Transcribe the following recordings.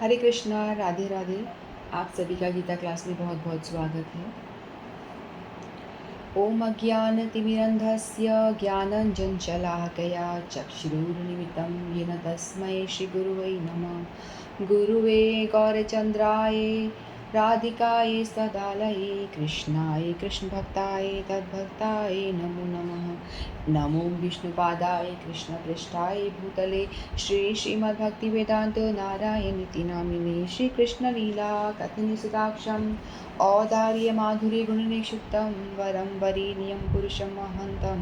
हरे कृष्णा, राधे राधे। आप सभी का गीता क्लास में बहुत बहुत स्वागत है। ओम अज्ञानतिमिरन्धस्य ज्ञानञ्जनशलाकया चक्षुरुन्मिलितं येन तस्मै श्रीगुरुवे नमः। गुरुवे गौरचन्द्राय राधिकायै सदालये कृष्णाय कृष्णभक्ताय तद्भक्ताय नमो नमः। नमो विष्णुपादाय कृष्णपृष्ठाय भूतले श्रीमद्भक्तिवेदान्त नारायणीति नामिने श्रीकृष्णलीला कथनसुधाक्षं औदार्यमाधुर्यगुणनिक्षिप्तं वरं वरेण्यं पुरुषं महन्तं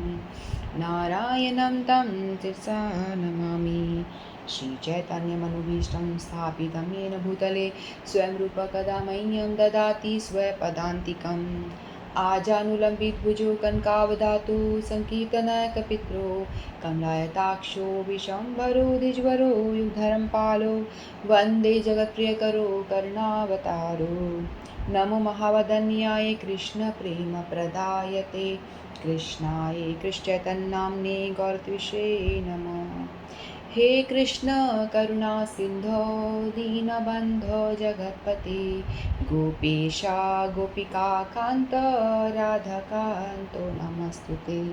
नारायणं तं शिरसा नमामि। श्रीचैतन्यमनुभीष्टं स्थापितं येन भूतले स्वयं रूप कदा मह्यं ददाति स्वपदान्तिकम्। आजानुलम्बितभुजो कनकावदातु सङ्कीर्तनकपित्रो कमलायताक्षो विशम्बरो द्विजवरो युगधरं पालो वन्दे जगत्प्रियकरो करुणावतारो। नमो महावदन्याय कृष्णप्रेमप्रदायते कृष्णाय कृष्णचैतन्यनाम्ने गौरत्विषे नमः। हे कृष्ण करुणा सिन्धो दीनबन्धो जगत्पते गोपेशा गोपिकान्त राधाकान्तो नमस्तुते।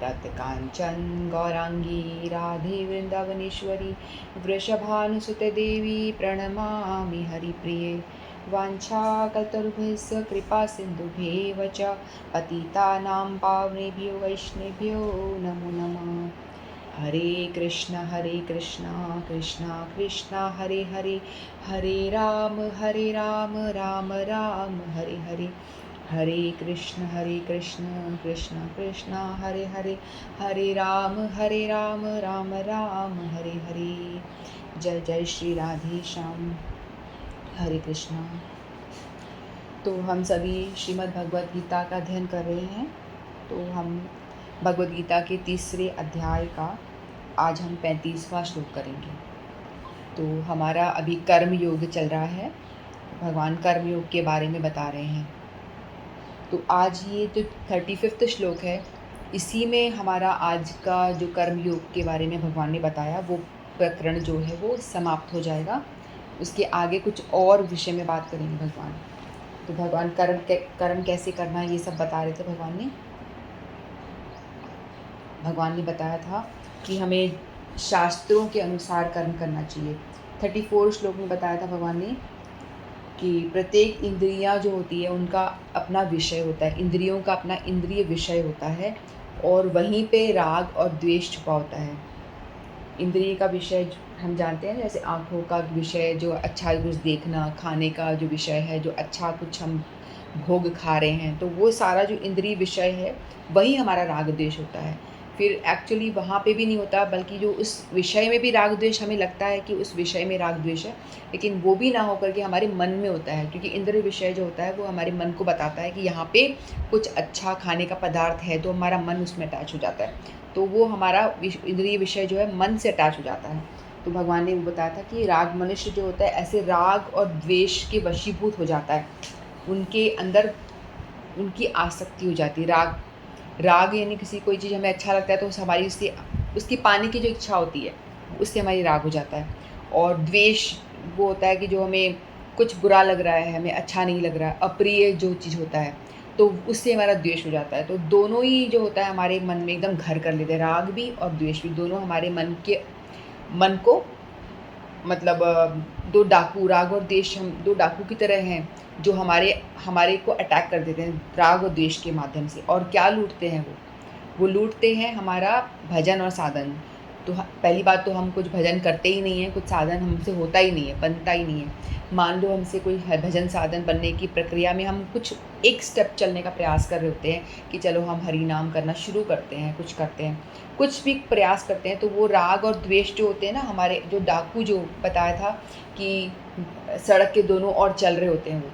तत्काञ्चन गौराङ्गी राधे वृन्दावनेश्वरी वृषभानुसुते देवी प्रणमामि हरिप्रिये। वाञ्छाकल्पतरुभ्यश्च कृपा सिन्धुभ्येव च पतितानां पावनेभ्यो वैष्णवेभ्यो नमो नमः। हरे कृष्ण कृष्ण कृष्ण हरे हरे, हरे राम राम राम हरे हरे। हरे कृष्ण कृष्ण कृष्ण हरे हरे, हरे राम राम राम हरे हरे। जय जय श्री राधे श्याम। हरे कृष्णा। तो हम सभी श्रीमद् भगवद गीता का अध्ययन कर रहे हैं। तो हम भगवद गीता के तीसरे अध्याय का आज हम 35वां श्लोक करेंगे। तो हमारा अभी कर्म योग चल रहा है, भगवान कर्म योग के बारे में बता रहे हैं। तो आज ये जो 35वां श्लोक है, इसी में हमारा आज का जो कर्म योग के बारे में भगवान ने बताया वो प्रकरण जो है वो समाप्त हो जाएगा। उसके आगे कुछ और विषय में बात करेंगे भगवान। तो भगवान कर्म कैसे करना है ये सब बता रहे थे। भगवान ने बताया था कि हमें शास्त्रों के अनुसार कर्म करना चाहिए। 34 श्लोक में बताया था भगवान ने कि प्रत्येक इंद्रियां जो होती है उनका अपना विषय होता है, इंद्रियों का अपना इंद्रिय विषय होता है और वहीं पे राग और द्वेष छुपा होता है। इंद्रिय का विषय हम जानते हैं, जैसे आँखों का विषय जो अच्छा कुछ देखना, खाने का जो विषय है जो अच्छा कुछ हम भोग खा रहे हैं, तो वो सारा जो इंद्रिय विषय है वही हमारा राग द्वेष होता है। फिर एक्चुअली वहाँ पे भी नहीं होता, बल्कि जो उस विषय में भी राग द्वेष हमें लगता है कि उस विषय में राग द्वेष है, लेकिन वो भी ना होकर के हमारे मन में होता है, क्योंकि इंद्रिय विषय जो होता है वो हमारे मन को बताता है कि यहाँ पे कुछ अच्छा खाने का पदार्थ है, तो हमारा मन उसमें अटैच हो जाता है। तो वो हमारा इंद्रिय विषय जो है मन से अटैच हो जाता है। तो भगवान ने वो बताया था कि राग मनुष्य जो होता है ऐसे राग और द्वेष के वशीभूत हो जाता है, उनके अंदर उनकी आसक्ति हो जाती है। राग यानी किसी कोई चीज़ हमें अच्छा लगता है तो हमारी उसकी पाने की जो इच्छा होती है उससे हमारी राग हो जाता है। और द्वेष वो होता है कि जो हमें कुछ बुरा लग रहा है, हमें अच्छा नहीं लग रहा है, अप्रिय जो चीज़ होता है तो उससे हमारा द्वेष हो जाता है। तो दोनों ही जो होता है हमारे मन में एकदम घर कर लेते हैं, राग भी और द्वेष भी, दोनों हमारे मन को मतलब दो डाकू, राग और द्वेष हम दो डाकू की तरह हैं जो हमारे को अटैक कर देते हैं राग और द्वेष के माध्यम से। और क्या लूटते हैं वो लूटते हैं हमारा भजन और साधन। तो पहली बात तो हम कुछ भजन करते ही नहीं हैं, कुछ साधन हमसे होता ही नहीं है, बनता ही नहीं है। मान लो हमसे कोई भजन साधन बनने की प्रक्रिया में हम कुछ एक स्टेप चलने का प्रयास कर रहे होते हैं कि चलो हम हरि नाम करना शुरू करते हैं, कुछ करते हैं, कुछ भी प्रयास करते हैं, तो वो राग और द्वेष जो होते हैं ना, हमारे जो डाकू जो बताया था कि सड़क के दोनों ओर चल रहे होते हैं, वो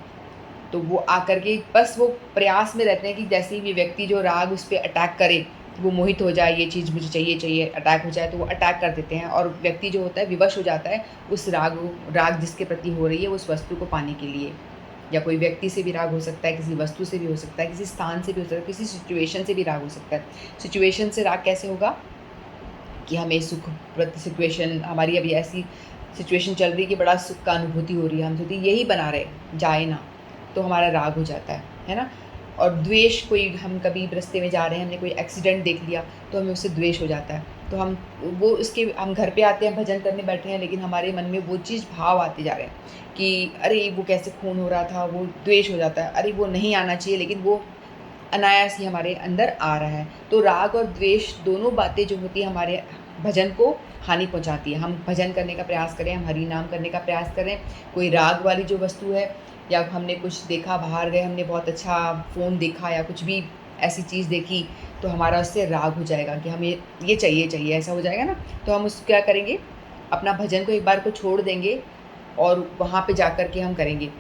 तो वो आकर के बस वो प्रयास में रहते हैं कि जैसे भी व्यक्ति जो राग उस पर अटैक करे, वो मोहित हो जाए, ये चीज़ मुझे चाहिए अटैक हो जाए, तो वो अटैक कर देते हैं। और व्यक्ति जो होता है विवश हो जाता है उस राग जिसके प्रति हो रही है उस वस्तु को पाने के लिए। या कोई व्यक्ति से भी राग हो सकता है, किसी वस्तु से भी हो सकता है, किसी स्थान से भी हो सकता है, किसी सिचुएशन से भी राग हो सकता है। सिचुएशन से राग कैसे होगा कि हमें सुख प्रति सिचुएशन, हमारी अभी ऐसी सिचुएशन चल रही है कि बड़ा सुख का अनुभूति हो रही है, हम सोचते यही बना रहे जाए ना, तो हमारा राग हो जाता है ना। और द्वेष, कोई हम कभी रास्ते में जा रहे हैं, हमने कोई एक्सीडेंट देख लिया तो हमें उससे द्वेष हो जाता है, तो हम वो उसके हम घर पे आते हैं, भजन करने बैठे हैं, लेकिन हमारे मन में वो चीज़ भाव आते जा रहे हैं कि अरे वो कैसे खून हो रहा था, वो द्वेष हो जाता है, अरे वो नहीं आना चाहिए, लेकिन वो अनायास ही हमारे अंदर आ रहा है। तो राग और द्वेष दोनों बातें जो होती है हमारे भजन को हानि पहुंचाती है। हम भजन करने का प्रयास करें, हम हरि नाम करने का प्रयास करें, कोई राग वाली जो वस्तु है, या हमने कुछ देखा, बाहर गए, हमने बहुत अच्छा फ़ोन देखा या कुछ भी ऐसी चीज़ देखी, तो हमारा उससे राग हो जाएगा कि हमें ये चाहिए चाहिए, ऐसा हो जाएगा ना। तो हम उस क्या करेंगे, अपना भजन को एक बार को छोड़ देंगे और वहाँ पे जा कर के हम करेंगे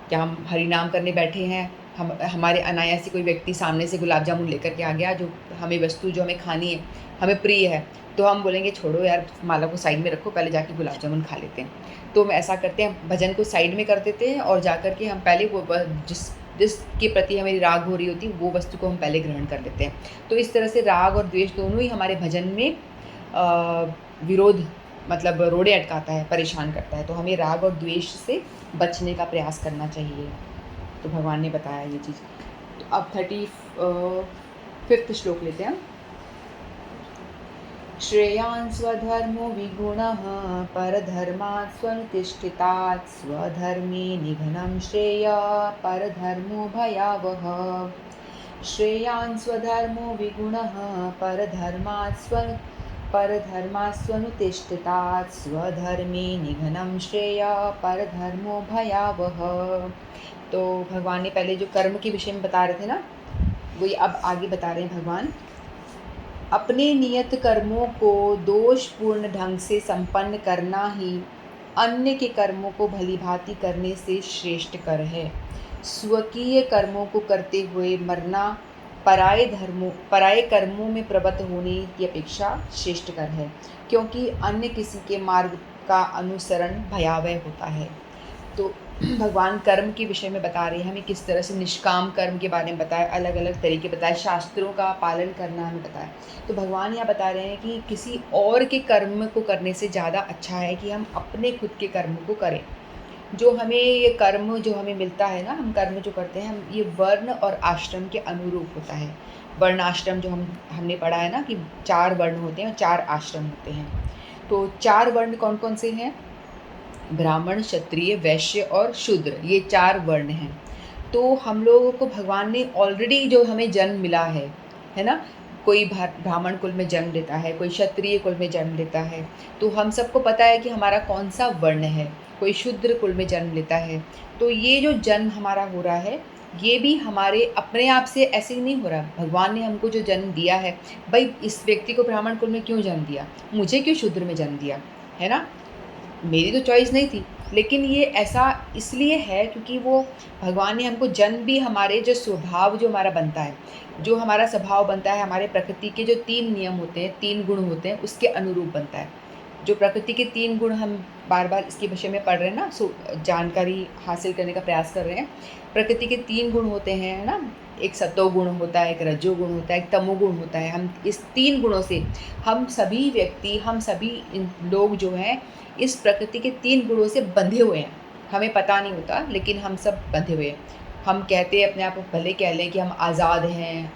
क्या, हम हरि नाम करने बैठे हैं, हम हमारे अनायास कोई व्यक्ति सामने से गुलाब जामुन लेकर के आ गया, जो हमें वस्तु जो हमें खानी है, हमें प्रिय है, तो हम बोलेंगे छोड़ो यार, माला को साइड में रखो, पहले जाके गुलाब जामुन खा लेते हैं। तो हम ऐसा करते हैं, भजन को साइड में कर देते हैं और जा कर के हम पहले वो जिसके प्रति हमें राग हो रही होती है वो वस्तु को हम पहले ग्रहण कर लेते हैं। तो इस तरह से राग और द्वेष दोनों ही हमारे भजन में विरोध, मतलब रोड़े अटकाता है, परेशान करता है। तो हमें राग और द्वेष से बचने का प्रयास करना चाहिए। तो भगवान ने बताया ये चीज़। तो अब 35th श्लोक लेते हैं। श्रेयान् स्वधर्मो विगुणः परधर्मात् स्वनुतिष्ठितात् स्वधर्मे निघ्नं श्रेय परधर्मो भयावह। श्रेयान् स्वधर्मो विगुणः परधर्मात् स्वनुतिष्ठितात् स्वधर्मे निघ्नं श्रेय परधर्मो भयावह। तो भगवान ने पहले जो कर्म के विषय में बता रहे थे ना, वही अब आगे बता रहे हैं भगवान। अपने नियत कर्मों को दोषपूर्ण ढंग से संपन्न करना ही अन्य के कर्मों को भलीभांति करने से श्रेष्ठ कर है। स्वकीय कर्मों को करते हुए मरना पराये कर्मों में प्रवृत्त होने की अपेक्षा श्रेष्ठ कर है, क्योंकि अन्य किसी के मार्ग का अनुसरण भयावह होता है। तो भगवान कर्म के विषय में बता रहे हैं, हमें किस तरह से निष्काम कर्म के बारे में बताया, अलग अलग तरीके बताए, शास्त्रों का पालन करना हमें बताया। तो भगवान यहाँ बता रहे हैं कि किसी और के कर्म को करने से ज़्यादा अच्छा है कि हम अपने खुद के कर्म को करें। जो हमें ये कर्म जो हमें मिलता है ना, हम कर्म जो करते हैं, हम ये वर्ण और आश्रम के अनुरूप होता है। वर्ण आश्रम जो हमने पढ़ा है ना कि 4 वर्ण होते हैं और 4 आश्रम होते हैं। तो 4 वर्ण कौन कौन से हैं? ब्राह्मण, क्षत्रिय, वैश्य और शूद्र, ये 4 वर्ण हैं। तो हम लोगों को भगवान ने ऑलरेडी जो हमें जन्म मिला है ना, कोई ब्राह्मण कुल में जन्म लेता है, कोई क्षत्रिय कुल में जन्म लेता है, तो हम सबको पता है कि हमारा कौन सा वर्ण है, कोई शूद्र कुल में जन्म लेता है। तो ये जो जन्म हमारा हो रहा है, ये भी हमारे अपने आप से ऐसे ही नहीं हो रहा। भगवान ने हमको जो जन्म दिया है, भाई इस व्यक्ति को ब्राह्मण कुल में क्यों जन्म दिया, मुझे क्यों शूद्र में जन्म दिया, है ना, मेरी तो चॉइस नहीं थी। लेकिन ये ऐसा इसलिए है क्योंकि वो भगवान ने हमको जन्म भी हमारे जो स्वभाव जो हमारा बनता है, जो हमारा स्वभाव बनता है, हमारे प्रकृति के जो 3 नियम होते हैं, 3 गुण होते हैं, उसके अनुरूप बनता है। जो प्रकृति के 3 गुण, हम बार बार इसके विषय में पढ़ रहे हैं ना, जानकारी हासिल करने का प्रयास कर रहे हैं। प्रकृति के 3 गुण होते हैं, है ना, एक सतो गुण होता है, एक रजो गुण होता है, एक तमो गुण होता है। हम इस 3 गुणों से, हम सभी व्यक्ति, हम सभी लोग जो हैं, इस प्रकृति के 3 गुणों से बंधे हुए हैं। हमें पता नहीं होता, लेकिन हम सब बंधे हुए हैं। हम कहते हैं अपने आप को, भले कह लें कि हम आज़ाद हैं,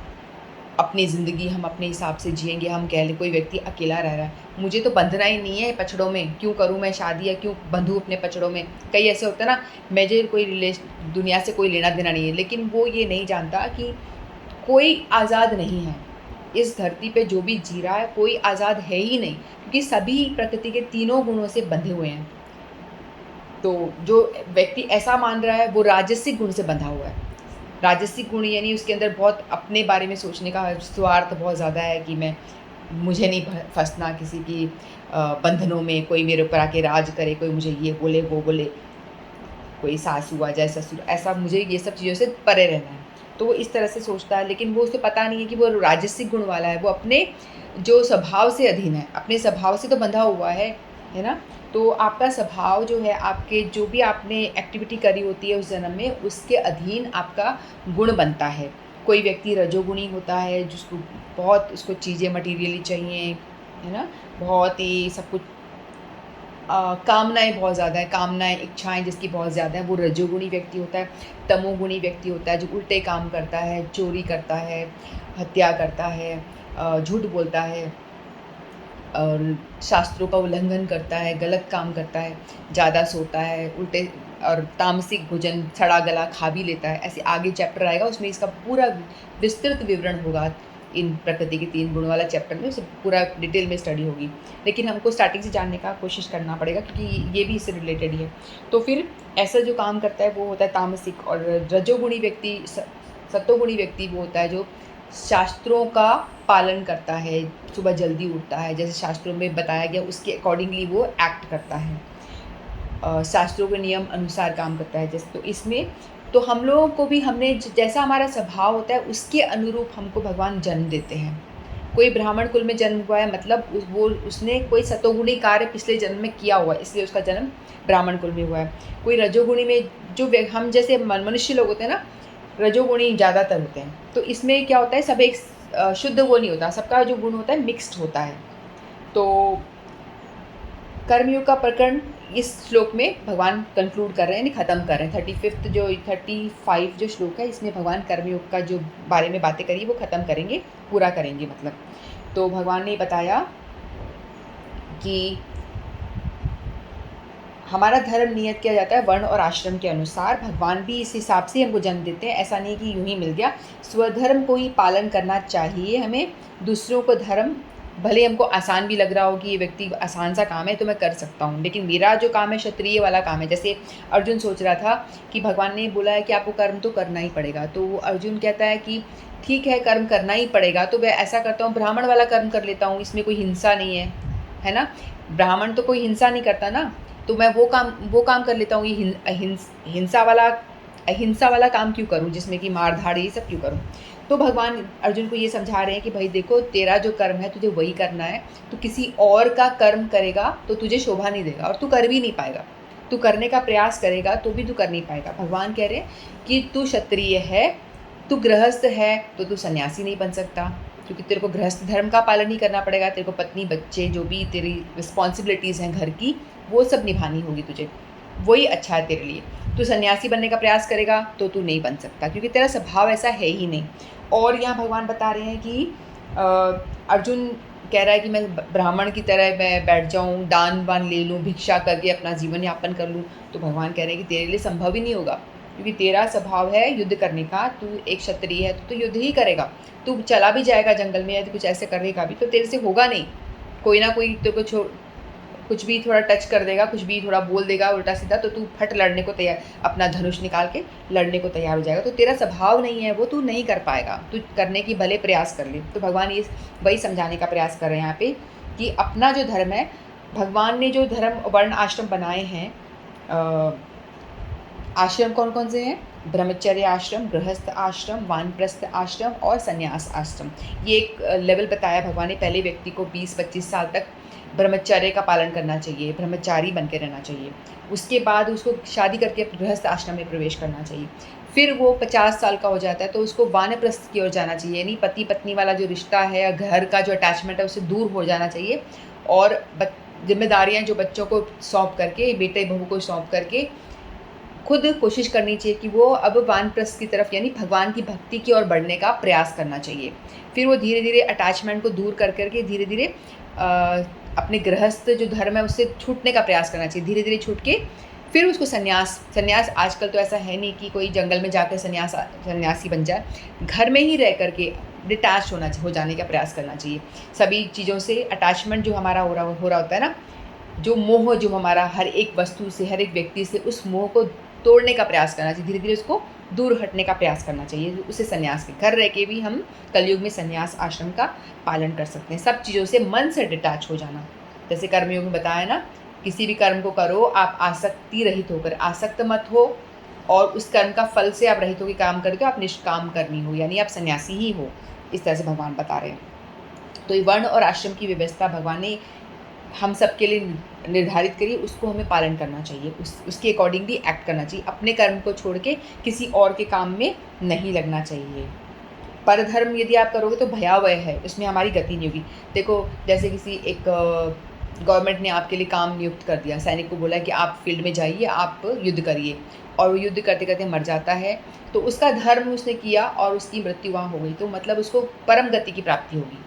अपनी ज़िंदगी हम अपने हिसाब से जिएंगे, हम कह लें कोई व्यक्ति अकेला रह रहा है, मुझे तो बंधना ही नहीं है पछड़ों में, क्यों करूं मैं शादी, या क्यों बंधूँ अपने पछड़ों में। कई ऐसे होता है ना, मुझे कोई दुनिया से कोई लेना देना नहीं है, लेकिन वो ये नहीं जानता कि कोई आज़ाद नहीं है। इस धरती पे जो भी जी रहा है, कोई आज़ाद है ही नहीं, क्योंकि सभी प्रकृति के 3 गुणों से बंधे हुए हैं। तो जो व्यक्ति ऐसा मान रहा है, वो राजसिक गुण से बंधा हुआ है। राजसिक गुण यानी उसके अंदर बहुत अपने बारे में सोचने का स्वार्थ बहुत ज़्यादा है कि मुझे नहीं फंसना किसी की बंधनों में, कोई मेरे ऊपर आके राज करे, कोई मुझे ये बोले वो बोले, कोई सासू आ जाए, ससुर, ऐसा मुझे ये सब चीज़ों से परे रहना है। तो वो इस तरह से सोचता है, लेकिन वो उसे पता नहीं है कि वो राजसिक गुण वाला है, वो अपने जो स्वभाव से अधीन है, अपने स्वभाव से तो बंधा हुआ है ना। तो आपका स्वभाव जो है, आपके जो भी आपने एक्टिविटी करी होती है उस जन्म में, उसके अधीन आपका गुण बनता है। कोई व्यक्ति रजोगुणी होता है, जिसको बहुत उसको चीज़ें मटीरियली चाहिए, है ना, बहुत ही सब कुछ कामनाएँ बहुत ज़्यादा है, कामनाएँ, इच्छाएँ जिसकी बहुत ज़्यादा है, वो रजोगुणी व्यक्ति होता है। तमोगुणी व्यक्ति होता है जो उल्टे काम करता है, चोरी करता है, हत्या करता है, झूठ बोलता है और शास्त्रों का उल्लंघन करता है, गलत काम करता है, ज़्यादा सोता है, उल्टे और तामसिक भोजन, सड़ा गला खा भी लेता है। ऐसे आगे चैप्टर आएगा, उसमें इसका पूरा विस्तृत विवरण होगा। इन प्रकृति के 3 गुण वाला चैप्टर में उसे पूरा डिटेल में स्टडी होगी। लेकिन हमको स्टार्टिंग से जानने का कोशिश करना पड़ेगा क्योंकि ये भी इससे रिलेटेड ही है। तो फिर ऐसा जो काम करता है वो होता है तामसिक, और रजोगुणी व्यक्ति सत्वगुणी व्यक्ति वो होता है जो शास्त्रों का पालन करता है, सुबह जल्दी उठता है, जैसे शास्त्रों में बताया गया उसके अकॉर्डिंगली वो एक्ट करता है, शास्त्रों के नियम अनुसार काम करता है। जैसे तो इसमें तो हम लोगों को भी हमने जैसा हमारा स्वभाव होता है उसके अनुरूप हमको भगवान जन्म देते हैं। कोई ब्राह्मण कुल में जन्म हुआ है मतलब उसने कोई सतोगुणी कार्य पिछले जन्म में किया हुआ है, इसलिए उसका जन्म ब्राह्मण कुल में हुआ है। कोई रजोगुणी में जो हम जैसे मनुष्य लोग होते हैं ना, रजोगुणी ज़्यादातर होते हैं। तो इसमें क्या होता है, सब एक शुद्ध वो नहीं होता, सबका जो गुण होता है मिक्स्ड होता है। तो कर्मयोग का प्रकरण इस श्लोक में भगवान कंक्लूड कर रहे हैं, यानी ख़त्म कर रहे हैं। 35 जो श्लोक है इसमें भगवान कर्मयोग का जो बारे में बातें करी वो ख़त्म करेंगे, पूरा करेंगे मतलब। तो भगवान ने बताया कि हमारा धर्म नियत किया जाता है वर्ण और आश्रम के अनुसार। भगवान भी इस हिसाब से हमको जन्म देते हैं, ऐसा नहीं कि यूं ही मिल गया। स्वधर्म को ही पालन करना चाहिए हमें। दूसरों को धर्म भले हमको आसान भी लग रहा हो कि ये व्यक्ति आसान सा काम है तो मैं कर सकता हूँ, लेकिन मेरा जो काम है क्षत्रिय वाला काम है। जैसे अर्जुन सोच रहा था कि भगवान ने बोला है कि आपको कर्म तो करना ही पड़ेगा, तो अर्जुन कहता है कि ठीक है कर्म करना ही पड़ेगा, तो मैं ऐसा करता हूँ ब्राह्मण वाला कर्म कर लेता हूँ, इसमें कोई हिंसा नहीं है ना। ब्राह्मण तो कोई हिंसा नहीं करता ना, तो मैं वो काम कर लेता हूँ। ये अहिंसा वाला काम क्यों करूँ, जिसमें कि मार धाड़ ये सब क्यों करूँ। तो भगवान अर्जुन को ये समझा रहे हैं कि भाई देखो, तेरा जो कर्म है तुझे वही करना है। तू किसी और का कर्म करेगा तो तुझे शोभा नहीं देगा और तू कर भी नहीं पाएगा। तू करने का प्रयास करेगा तो भी तू कर नहीं पाएगा। भगवान कह रहे हैं कि तू क्षत्रिय है, तू गृहस्थ है, तो तू सन्यासी नहीं बन सकता, क्योंकि तेरे को गृहस्थ धर्म का पालन ही करना पड़ेगा। तेरे को पत्नी बच्चे जो भी तेरी रिस्पॉन्सिबिलिटीज़ हैं घर की, वो सब निभानी होगी तुझे, वही अच्छा है तेरे लिए। तू सन्यासी बनने का प्रयास करेगा तो तू नहीं बन सकता, क्योंकि तेरा स्वभाव ऐसा है ही नहीं। और यहाँ भगवान बता रहे हैं कि अर्जुन कह रहा है कि मैं ब्राह्मण की तरह मैं बैठ जाऊँ, दान वान ले लूँ, भिक्षा करके अपना जीवन यापन कर लूँ, तो भगवान कह रहे हैं कि तेरे लिए संभव ही नहीं होगा, क्योंकि तेरा स्वभाव है युद्ध करने का। तू एक क्षत्रिय है तो युद्ध ही करेगा। तू चला भी जाएगा जंगल में या तो कुछ ऐसे करेगा भी तो तेरे से होगा नहीं। कोई ना कोई तेरे को कुछ भी थोड़ा टच कर देगा, कुछ भी थोड़ा बोल देगा उल्टा सीधा, तो तू फट लड़ने को तैयार, अपना धनुष निकाल के लड़ने को तैयार हो जाएगा। तो तेरा स्वभाव नहीं है वो, तू नहीं कर पाएगा। तू करने की भले प्रयास कर ले। तो भगवान ये वही समझाने का प्रयास कर रहे हैं यहाँ पे कि अपना जो धर्म है, भगवान ने जो धर्म वर्ण आश्रम बनाए हैं, आश्रम कौन कौन से हैं? ब्रह्मचर्य आश्रम, गृहस्थ आश्रम, वानप्रस्थ आश्रम और संन्यास आश्रम। ये एक लेवल बताया भगवान ने। पहले व्यक्ति को 20-25 साल तक ब्रह्मचर्य का पालन करना चाहिए, ब्रह्मचारी बन के रहना चाहिए। उसके बाद उसको शादी करके गृहस्थ आश्रम में प्रवेश करना चाहिए। फिर वो 50 साल का हो जाता है तो उसको वानप्रस्थ की ओर जाना चाहिए, यानी पति पत्नी वाला जो रिश्ता है या घर का जो अटैचमेंट है उससे दूर हो जाना चाहिए। और जिम्मेदारियाँ जो बच्चों को सौंप करके, बेटे बहू को सौंप करके खुद कोशिश करनी चाहिए कि वो अब वानप्रस्थ की तरफ यानी भगवान की भक्ति की ओर बढ़ने का प्रयास करना चाहिए। फिर वो धीरे धीरे अटैचमेंट को दूर कर करके धीरे धीरे अपने गृहस्थ जो धर्म है उससे छूटने का प्रयास करना चाहिए। धीरे धीरे छूट के फिर उसको संन्यास आजकल तो ऐसा है नहीं कि कोई जंगल में जाकर सन्यासी बन जाए। घर में ही रह करके डिटैच हो जाने का प्रयास करना चाहिए। सभी चीज़ों से अटैचमेंट जो हमारा हो रहा होता है ना, जो मोह जो हमारा हर एक वस्तु से, हर एक व्यक्ति से, उस मोह को तोड़ने का प्रयास करना चाहिए। धीरे धीरे उसको दूर हटने का प्रयास करना चाहिए। उसे संन्यास के घर रह के भी हम कलयुग में संन्यास आश्रम का पालन कर सकते हैं। सब चीज़ों से मन से डिटैच हो जाना। जैसे कर्मयोग में बताया ना, किसी भी कर्म को करो आप आसक्ति रहित होकर, आसक्त मत हो, और उस कर्म का फल से आप रहित होकर काम करके आप निष्काम करनी हो, यानी आप सन्यासी ही हो। इस तरह से भगवान बता रहे हैं। तो ये वर्ण और आश्रम की व्यवस्था भगवान ने हम सब के लिए निर्धारित करिए, उसको हमें पालन करना चाहिए, उसके अकॉर्डिंगली एक्ट करना चाहिए। अपने कर्म को छोड़ के किसी और के काम में नहीं लगना चाहिए। परधर्म यदि आप करोगे तो भयावह है, उसमें हमारी गति नहीं होगी। देखो जैसे किसी एक गवर्नमेंट ने आपके लिए काम नियुक्त कर दिया, सैनिक को बोला कि आप फील्ड में जाइए, आप युद्ध करिए, और वो युद्ध करते करते मर जाता है, तो उसका धर्म उसने किया और उसकी मृत्यु वहाँ हो गई, तो मतलब उसको परम गति की प्राप्ति होगी,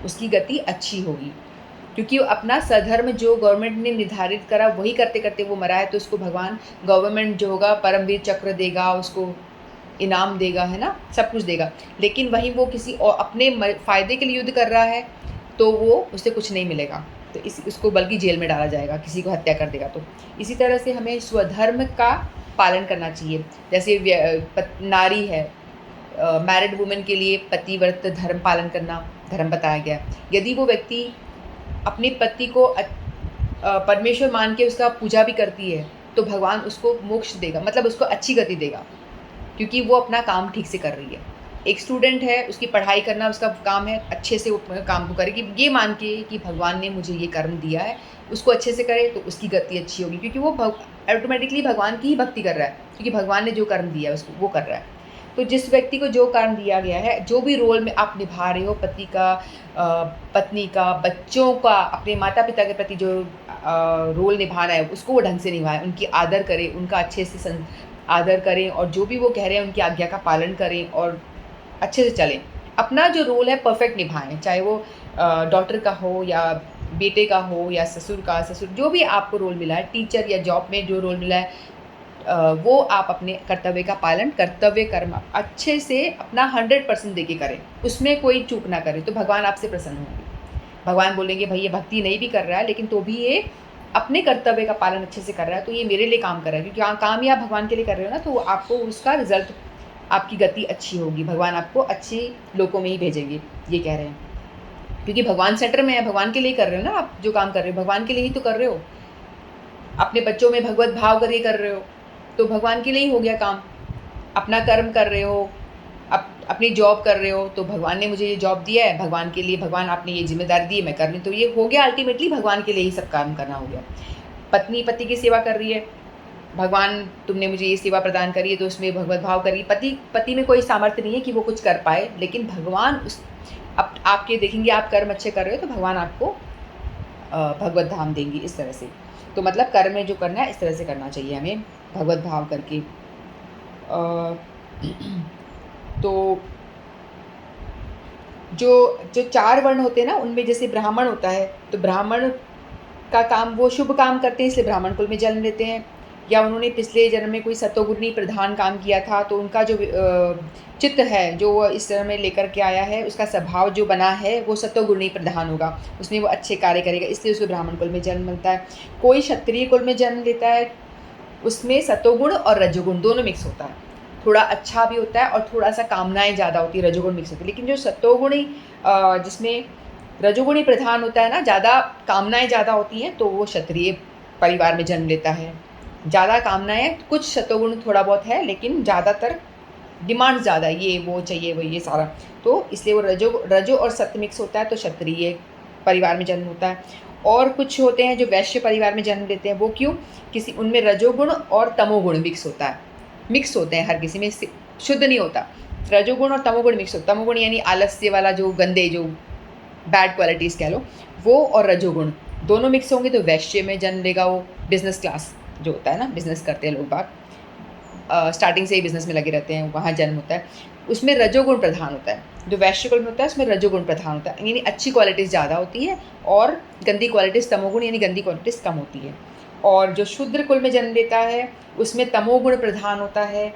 उसकी गति अच्छी होगी, क्योंकि वो अपना सधर्म जो गवर्नमेंट ने निर्धारित करा वही करते करते वो मरा है, तो उसको भगवान गवर्नमेंट जो होगा परमवीर चक्र देगा, उसको इनाम देगा, है ना, सब कुछ देगा। लेकिन वहीं वो किसी और अपने फ़ायदे के लिए युद्ध कर रहा है, तो वो उसे कुछ नहीं मिलेगा, तो उसको बल्कि जेल में डाला जाएगा, किसी को हत्या कर देगा तो। इसी तरह से हमें स्वधर्म का पालन करना चाहिए। जैसे नारी है, मैरिड वुमेन के लिए पतिव्रत धर्म पालन करना धर्म बताया गया है। यदि वो व्यक्ति अपने पति को परमेश्वर मान के उसका पूजा भी करती है, तो भगवान उसको मोक्ष देगा, मतलब उसको अच्छी गति देगा, क्योंकि वो अपना काम ठीक से कर रही है। एक स्टूडेंट है, उसकी पढ़ाई करना उसका काम है, अच्छे से वो काम को करे, कि ये मान के कि भगवान ने मुझे ये कर्म दिया है, उसको अच्छे से करे, तो उसकी गति अच्छी होगी, क्योंकि वो ऑटोमेटिकली भगवान की ही भक्ति कर रहा है, क्योंकि भगवान ने जो कर्म दिया है उसको वो कर रहा है। तो जिस व्यक्ति को जो कर्म दिया गया है, जो भी रोल में आप निभा रहे हो, पति का, पत्नी का, बच्चों का, अपने माता पिता के प्रति जो रोल निभाना है, उसको वो ढंग से निभाएं, उनकी आदर करें, उनका अच्छे से आदर करें, और जो भी वो कह रहे हैं उनकी आज्ञा का पालन करें और अच्छे से चलें। अपना जो रोल है परफेक्ट निभाएं, चाहे वो डॉटर का हो या बेटे का हो या ससुर जो भी आपको रोल मिला है, टीचर या जॉब में जो रोल मिला है, वो आप अपने कर्तव्य का पालन, कर्तव्य कर्म अच्छे से अपना 100% देके करें, उसमें कोई चूक ना करें, तो भगवान आपसे प्रसन्न होंगे। भगवान बोलेंगे भाई ये भक्ति नहीं भी कर रहा है, लेकिन तो भी ये अपने कर्तव्य का पालन अच्छे से कर रहा है, तो ये मेरे लिए काम कर रहा है, क्योंकि काम ही आप भगवान के लिए कर रहे हो ना, तो आपको उसका रिजल्ट, आपकी गति अच्छी होगी, भगवान आपको अच्छे लोगों में ही भेजेंगे, ये कह रहे हैं। क्योंकि भगवान सेंटर में है, भगवान के लिए कर रहे हो ना, आप जो काम कर रहे हो भगवान के लिए ही तो कर रहे हो, अपने बच्चों में भगवत भाव करके कर रहे हो, तो भगवान के लिए ही हो गया काम। अपना कर्म कर रहे हो, अपनी जॉब कर रहे हो, तो भगवान ने मुझे ये जॉब दिया है, भगवान के लिए, भगवान आपने ये जिम्मेदारी दी है, मैं कर रही हूँ, तो ये हो गया, अल्टीमेटली भगवान के लिए ही सब काम करना हो गया। पत्नी पति की सेवा कर रही है, भगवान तुमने मुझे ये सेवा प्रदान करी है, तो उसमें भगवत भाव करिए। पति में कोई सामर्थ्य नहीं है कि वो कुछ कर पाए, लेकिन भगवान आपके देखेंगे आप कर्म अच्छे कर रहे हो, तो भगवान आपको भगवत धाम देंगे, इस तरह से। तो मतलब कर्म में जो करना है इस तरह से करना चाहिए हमें, भगवत भाव करके। तो जो 4 वर्ण होते हैं ना, उनमें जैसे ब्राह्मण होता है, तो ब्राह्मण का काम, वो शुभ काम करते हैं, इसलिए ब्राह्मण कुल में जन्म लेते हैं, या उन्होंने पिछले जन्म में कोई सतोगुणी प्रधान काम किया था, तो उनका जो चित्त है, जो वो इस जन्म में लेकर के आया है, उसका स्वभाव जो बना है वो सतोगुणी प्रधान होगा, उसमें वो अच्छे कार्य करेगा, इसलिए उसको ब्राह्मण कुल में जन्म मिलता है। कोई क्षत्रिय कुल में जन्म लेता है, उसमें सतोगुण और रजोगुण दोनों मिक्स होता है, थोड़ा अच्छा भी होता है और थोड़ा सा कामनाएं ज़्यादा होती है, रजोगुण मिक्स होती है। लेकिन जो सतोगुणी, जिसमें रजोगुणी प्रधान होता है ना, ज़्यादा कामनाएं ज़्यादा होती हैं, तो वो क्षत्रिय परिवार में जन्म लेता है। ज़्यादा कामनाएं, कुछ सतोगुण थोड़ा बहुत है, लेकिन ज़्यादातर डिमांड ज़्यादा, ये वो चाहिए, वो ये सारा, तो इसलिए वो रजो और सत्य मिक्स होता है, तो क्षत्रिय परिवार में जन्म होता है। और कुछ होते हैं जो वैश्य परिवार में जन्म लेते हैं, वो क्यों, किसी उनमें रजोगुण और तमोगुण मिक्स होता है, मिक्स होते हैं, हर किसी में शुद्ध नहीं होता, रजोगुण और तमोगुण मिक्स होता है। तमोगुण यानी आलस्य वाला, जो गंदे, जो बैड क्वालिटीज़ कह लो, वो, और रजोगुण दोनों मिक्स होंगे, तो वैश्य में जन्म लेगा वो, बिजनेस क्लास जो होता है ना, बिजनेस करते हैं लोग बाग, स्टार्टिंग से ही बिजनेस में लगे रहते हैं, वहाँ जन्म होता है, उसमें रजोगुण प्रधान होता है। जो वैश्य कुल में होता है उसमें रजोगुण प्रधान होता है, यानी अच्छी क्वालिटीज़ ज़्यादा होती है, और गंदी क्वालिटीज़, तमोगुण यानी गंदी क्वालिटीज़ कम होती है। और जो शूद्र कुल में जन्म लेता है उसमें तमोगुण प्रधान होता है,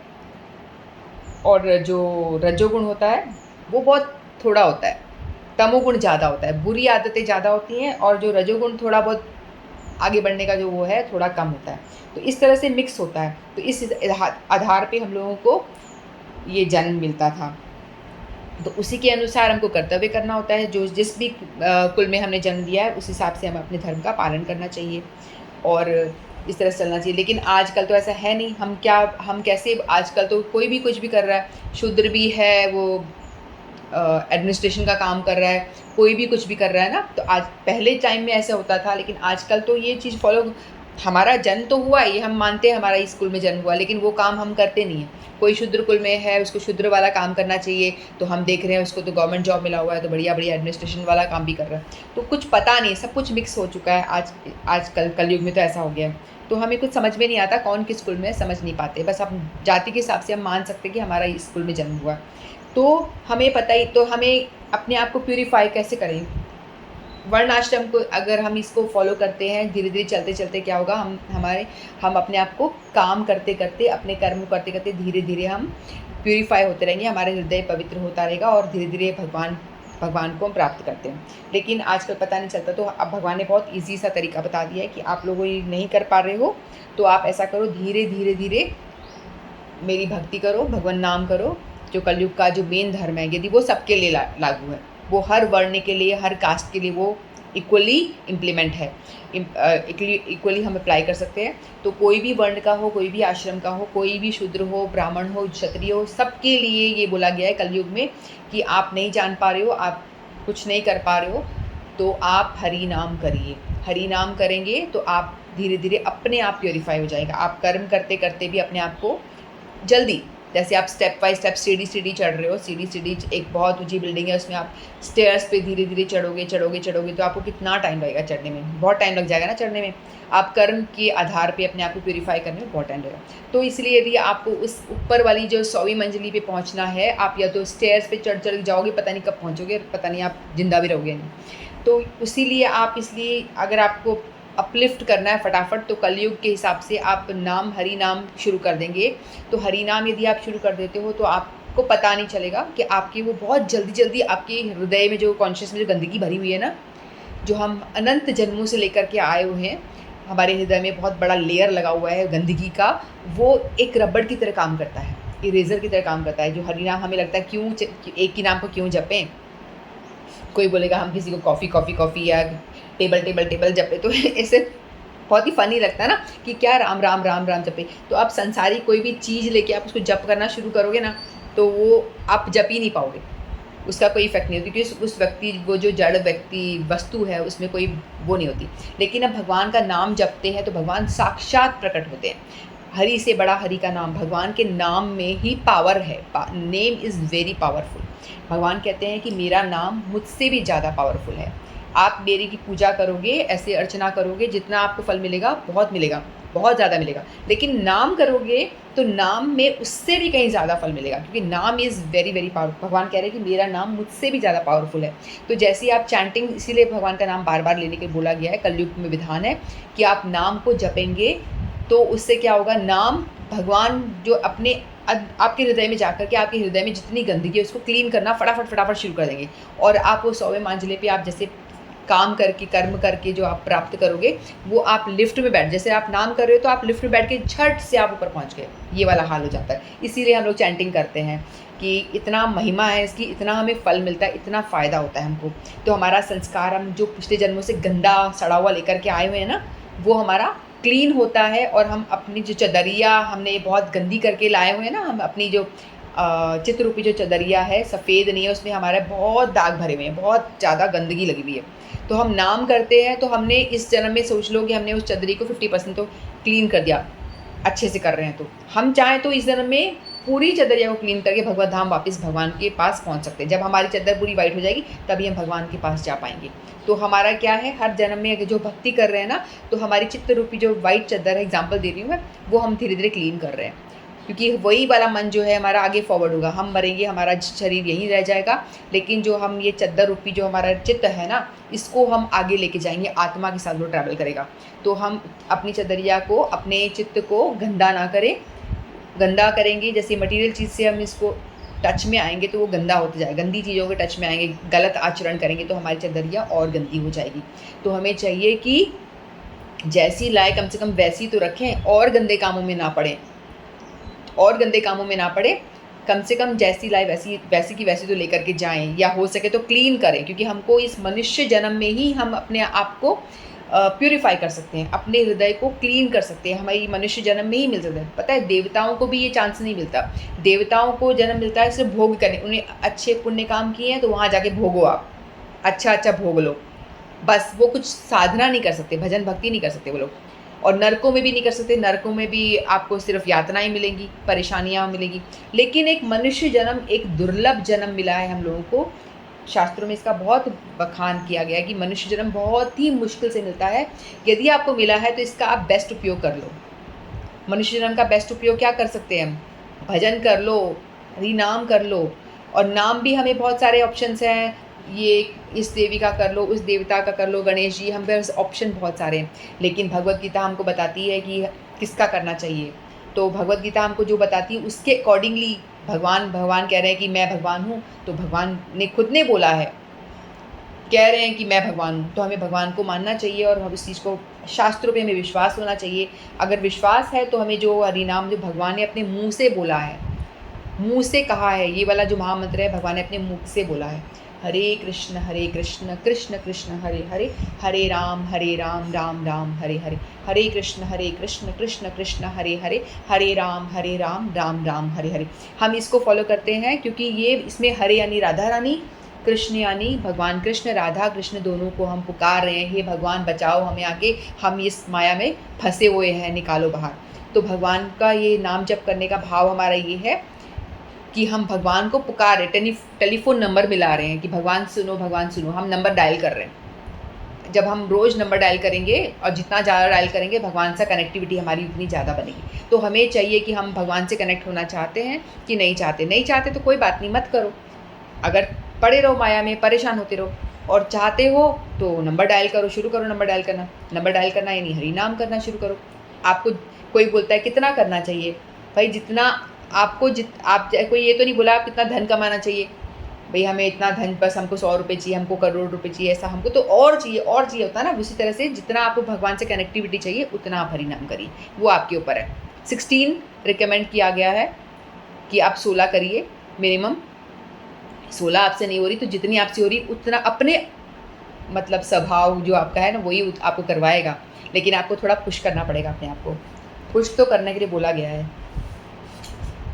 और जो रजोगुण होता है वो बहुत थोड़ा होता है, तमोगुण ज़्यादा होता है, बुरी आदतें ज़्यादा होती हैं, और जो रजोगुण थोड़ा बहुत आगे बढ़ने का जो वो है थोड़ा कम होता है। तो इस तरह से मिक्स होता है, तो इस आधार पे हम लोगों को ये जन्म मिलता था, तो उसी के अनुसार हमको कर्तव्य करना होता है। जो जिस भी कुल में हमने जन्म लिया है, उस हिसाब से हमें अपने धर्म का पालन करना चाहिए और इस तरह से चलना चाहिए। लेकिन आजकल तो ऐसा है नहीं, हम कैसे, आजकल तो कोई भी कुछ भी कर रहा है, शूद्र भी है, वो एडमिनिस्ट्रेशन का काम कर रहा है, कोई भी कुछ भी कर रहा है ना। तो आज, पहले टाइम में ऐसा होता था, लेकिन आजकल तो ये चीज़ हमारा जन्म तो हुआ, ये हम मानते हैं हमारा इस स्कूल में जन्म हुआ, लेकिन वो काम हम करते नहीं हैं। कोई शूद्र कुल में है, उसको शूद्र वाला काम करना चाहिए, तो हम देख रहे हैं उसको तो गवर्नमेंट जॉब मिला हुआ है, तो बढ़िया-बढ़िया एडमिनिस्ट्रेशन वाला काम भी कर रहा है। तो कुछ पता नहीं, सब कुछ मिक्स हो चुका है आजकल कलयुग में, तो ऐसा हो गया है। तो हमें कुछ समझ में नहीं आता कौन किस स्कूल में है, समझ नहीं पाते। बस हम जाति के हिसाब से हम मान सकते हैं कि हमारा इस स्कूल में जन्म हुआ। तो हमें पता ही, तो हमें अपने आप को प्यूरीफाई कैसे करें? वर्ण आश्रम को अगर हम इसको फॉलो करते हैं, धीरे-धीरे चलते-चलते क्या होगा, हम अपने आप को काम करते-करते, अपने कर्म करते-करते धीरे-धीरे हम प्यूरीफाई होते रहेंगे, हमारा हृदय पवित्र होता रहेगा और धीरे-धीरे भगवान को हम प्राप्त करते हैं। लेकिन आजकल पता नहीं चलता, तो अब भगवान ने बहुत ईज़ी सा तरीका बता दिया है कि आप लोग ये नहीं कर पा रहे हो, तो आप ऐसा करो, धीरे-धीरे मेरी भक्ति करो, भगवान नाम करो। जो कलयुग का जो मेन धर्म है, यदि वो सबके लिए लागू है, वो हर वर्ण के लिए, हर कास्ट के लिए वो इक्वली इम्प्लीमेंट है, इक्वली हम अप्लाई कर सकते हैं। तो कोई भी वर्ण का हो, कोई भी आश्रम का हो, कोई भी शूद्र हो, ब्राह्मण हो, क्षत्रिय हो, सबके लिए ये बोला गया है कलयुग में कि आप नहीं जान पा रहे हो, आप कुछ नहीं कर पा रहे हो, तो आप हरि नाम करिए। हरि नाम करेंगे तो आप धीरे-धीरे अपने आप प्यूरीफाई हो जाएगा। आप कर्म करते-करते भी अपने आप को जल्दी, जैसे आप स्टेप बाय स्टेप सीढ़ी चढ़ रहे हो, सीढ़ी एक बहुत ऊँची बिल्डिंग है, उसमें आप स्टेयर्स पे धीरे-धीरे चढ़ोगे, तो आपको कितना टाइम लगेगा चढ़ने में? बहुत टाइम लग जाएगा ना चढ़ने में। आप कर्म के आधार पे अपने आप को प्यूरीफाई करने में बहुत टाइम लगेगा। तो इसलिए यदि आपको उस ऊपर वाली जो 100वीं मंजिली पे पहुँचना है, आप या तो स्टेयर्स पे चढ़ जाओगे, पता नहीं कब पहुँचोगे, पता नहीं आप ज़िंदा भी रहोगे नहीं। तो इसलिए अगर आपको अपलिफ्ट करना है फटाफट, तो कलयुग के हिसाब से आप हरि नाम शुरू कर देंगे। तो हरि नाम यदि आप शुरू कर देते हो, तो आपको पता नहीं चलेगा कि आपकी वो बहुत जल्दी आपके हृदय में जो कॉन्शियस में जो गंदगी भरी हुई है ना, जो हम अनंत जन्मों से लेकर के आए हुए हैं, हमारे हृदय में बहुत बड़ा लेयर लगा हुआ है गंदगी का, वो एक रबड़ की तरह काम करता है, इरेज़र की तरह काम करता है। जो हरि नाम हमें लगता है क्यों एक ही नाम को क्यों जपें? कोई बोलेगा हम किसी को कॉफ़ी या टेबल जपे, तो ऐसे बहुत ही फ़नी लगता है ना कि क्या राम राम राम राम जपे। तो आप संसारी कोई भी चीज़ लेके आप उसको जप करना शुरू करोगे ना, तो वो आप जप ही नहीं पाओगे, उसका कोई इफ़ेक्ट नहीं होती, क्योंकि उस व्यक्ति, वो जो जड़ व्यक्ति वस्तु है, उसमें कोई वो नहीं होती। लेकिन अब भगवान का नाम जपते हैं तो भगवान साक्षात प्रकट होते हैं। हरि से बड़ा हरि का नाम, भगवान के नाम में ही पावर है। Name is very powerful. भगवान कहते हैं कि मेरा नाम मुझसे भी ज़्यादा पावरफुल है। आप मेरी की पूजा करोगे, ऐसे अर्चना करोगे, जितना आपको फल मिलेगा बहुत मिलेगा, बहुत ज़्यादा मिलेगा। लेकिन नाम करोगे तो नाम में उससे भी कहीं ज़्यादा फल मिलेगा, क्योंकि नाम इज़ वेरी वेरी पावरफुल। भगवान कह रहे हैं कि मेरा नाम मुझसे भी ज़्यादा पावरफुल है। तो जैसे ही आप चैंटिंग, इसीलिए भगवान का नाम बार बार लेने के बोला गया है, कलयुग में विधान है कि आप नाम को जपेंगे, तो उससे क्या होगा, नाम भगवान जो आपके हृदय में जाकर के आपके हृदय में जितनी गंदगी है उसको क्लीन करना फटाफट शुरू कर देंगे। और आप वो 100वें मंजिले पे आप जैसे काम करके, कर्म करके जो आप प्राप्त करोगे, वो आप लिफ्ट में जैसे आप नाम कर रहे हो तो आप लिफ्ट में बैठ के झट से आप ऊपर पहुंच गए, ये वाला हाल हो जाता है। इसीलिए हम लोग चैंटिंग करते हैं कि इतना महिमा है इसकी, इतना हमें फल मिलता है, इतना फ़ायदा होता है हमको। तो हमारा संस्कार, हम जो पिछले जन्मों से गंदा सड़ा हुआ लेकर के आए हुए हैं ना, वो हमारा क्लीन होता है। और हम अपनी जो चदरिया हमने बहुत गंदी करके लाए हुए हैं ना, हम अपनी जो चित्त रूपी जो चदरिया है, सफ़ेद नहीं है, उसमें हमारे बहुत दाग भरे हुए हैं, बहुत ज़्यादा गंदगी लगी हुई है। तो हम नाम करते हैं, तो हमने इस जन्म में, सोच लो कि हमने उस चदरी को 50% तो क्लीन कर दिया, अच्छे से कर रहे हैं। तो हम चाहें तो इस जन्म में पूरी चदरिया को क्लीन करके भगवत धाम वापस भगवान के पास पहुंच सकते हैं। जब हमारी चद्दर पूरी वाइट हो जाएगी, तभी हम भगवान के पास जा पाएंगे। तो हमारा क्या है, हर जन्म में अगर जो भक्ति कर रहे हैं ना, तो हमारी चित्त रूपी जो वाइट चद्दर है, एग्जाम्पल दे रही हूँ मैं, वो हम धीरे धीरे क्लीन कर रहे हैं। क्योंकि वही वाला मन जो है हमारा आगे फॉरवर्ड होगा। हम मरेंगे, हमारा शरीर यहीं रह जाएगा, लेकिन जो हम ये चद्दर रूपी जो हमारा चित्त है ना, इसको हम आगे लेके जाएंगे, आत्मा के साथ वो ट्रैवल करेगा। तो हम अपनी चदरिया को, अपने चित्त को गंदा ना करें। गंदा करेंगे, जैसे मटेरियल चीज़ से हम इसको टच में आएंगे तो वो गंदा होता जाएगा, गंदी चीज़ों के टच में आएंगे, गलत आचरण करेंगे तो हमारी चदरिया और गंदी हो जाएगी। तो हमें चाहिए कि जैसी लाए कम से कम वैसी तो रखें, और गंदे कामों में ना पड़े, और गंदे कामों में ना पड़े। कम से कम जैसी लाए वैसी की वैसी तो लेकर के जाएं, या हो सके तो क्लीन करें, क्योंकि हमको इस मनुष्य जन्म में ही हम अपने आप को प्यूरिफाई कर सकते हैं, अपने हृदय को क्लीन कर सकते हैं। हमारी मनुष्य जन्म में ही मिल सकता है। पता है, देवताओं को भी ये चांस नहीं मिलता। देवताओं को जन्म मिलता है सिर्फ भोग करने, उन्हें अच्छे पुण्य काम किए हैं तो वहाँ जाके भोगो, आप अच्छा भोग लो, बस। वो कुछ साधना नहीं कर सकते, भजन भक्ति नहीं कर सकते वो लोग। और नरकों में भी नहीं कर सकते, नरकों में भी आपको सिर्फ यातनाएं मिलेंगी, परेशानियां मिलेंगी। लेकिन एक मनुष्य जन्म, एक दुर्लभ जन्म मिला है हम लोगों को। शास्त्रों में इसका बहुत बखान किया गया है कि मनुष्य जन्म बहुत ही मुश्किल से मिलता है। यदि आपको मिला है तो इसका आप बेस्ट उपयोग कर लो। मनुष्य जन्म का बेस्ट उपयोग क्या कर सकते हैं हम? भजन कर लो, हरि नाम कर लो। और नाम भी हमें बहुत सारे ऑप्शंस हैं, ये इस देवी का कर लो, उस देवता का कर लो, गणेश जी, हम पास ऑप्शन बहुत सारे हैं। लेकिन भगवत गीता हमको बताती है कि किसका करना चाहिए। तो भगवत गीता हमको जो बताती है उसके अकॉर्डिंगली भगवान कह रहे हैं कि मैं भगवान हूँ। तो भगवान ने खुद ने बोला है, कह रहे हैं कि मैं भगवान हूँ, तो हमें भगवान को मानना चाहिए और हम इस चीज़ को, शास्त्रों पे हमें विश्वास होना चाहिए। अगर विश्वास है तो हमें जो हरिनाम जो भगवान ने अपने मुंह से बोला है, मुंह से कहा है, ये वाला जो महामंत्र है भगवान ने अपने मुंह से बोला है, हरे कृष्ण कृष्ण कृष्ण हरे हरे, हरे राम राम राम हरे हरे, हरे कृष्ण कृष्ण कृष्ण हरे हरे, हरे राम राम राम हरे हरे। हम इसको फॉलो करते हैं क्योंकि ये इसमें हरे यानी राधा रानी, कृष्ण यानी भगवान कृष्ण, राधा कृष्ण दोनों को हम पुकार रहे हैं, हे भगवान बचाओ हमें आगे, हम इस माया में फंसे हुए हैं, निकालो बाहर। तो भगवान का ये नाम जप करने का भाव हमारा ये है कि हम भगवान को पुकार रहे, टेलीफोन नंबर मिला रहे हैं कि भगवान सुनो, हम नंबर डायल कर रहे हैं। जब हम रोज़ नंबर डायल करेंगे और जितना ज़्यादा डायल करेंगे भगवान से कनेक्टिविटी हमारी उतनी ज़्यादा बनेगी। तो हमें चाहिए कि हम भगवान से कनेक्ट होना चाहते हैं कि नहीं चाहते तो कोई बात नहीं, मत करो। अगर पड़े रहो माया में, परेशान होते रहो, और चाहते हो तो नंबर डायल करो, शुरू करो नंबर डायल करना यानी हरि नाम करना शुरू करो। आपको कोई बोलता है कितना करना चाहिए, भाई जितना आपको आप कोई ये तो नहीं बोला आप कितना धन कमाना चाहिए, भाई हमें इतना धन, बस हमको 100 रुपये चाहिए, हमको करोड़ रुपये चाहिए, ऐसा हमको तो और चाहिए होता है ना। उसी तरह से जितना आपको भगवान से कनेक्टिविटी चाहिए उतना आप हरि नाम करिए, वो आपके ऊपर है। 16 रिकमेंड किया गया है कि आप 16 करिए मिनिमम। 16 आपसे नहीं हो रही तो जितनी आपसे हो रही उतना अपने मतलब स्वभाव जो आपका है ना वही आपको करवाएगा, लेकिन आपको थोड़ा पुश करना पड़ेगा अपने आप को, पुश तो करने के लिए बोला गया है।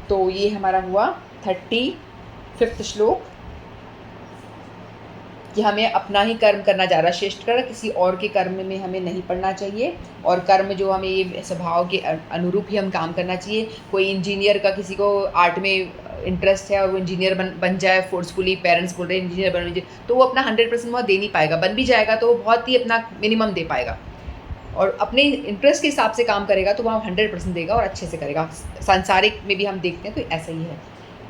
तो ये हमारा हुआ 35वां श्लोक कि हमें अपना ही कर्म करना ज़्यादा श्रेष्ठ कर, किसी और के कर्म में हमें नहीं पड़ना चाहिए, और कर्म जो हमें ये स्वभाव के अनुरूप ही हम काम करना चाहिए। कोई इंजीनियर का, किसी को आर्ट में इंटरेस्ट है और वो इंजीनियर बन जाए फोर्सफुली, पेरेंट्स बोल रहे हैं इंजीनियर बन जाए, तो वो अपना 100% वहाँ दे नहीं पाएगा। बन भी जाएगा तो वो बहुत ही अपना मिनिमम दे पाएगा, और अपने इंटरेस्ट के हिसाब से काम करेगा तो वहाँ 100% देगा और अच्छे से करेगा। सांसारिक में भी हम देखते हैं तो ऐसा ही है।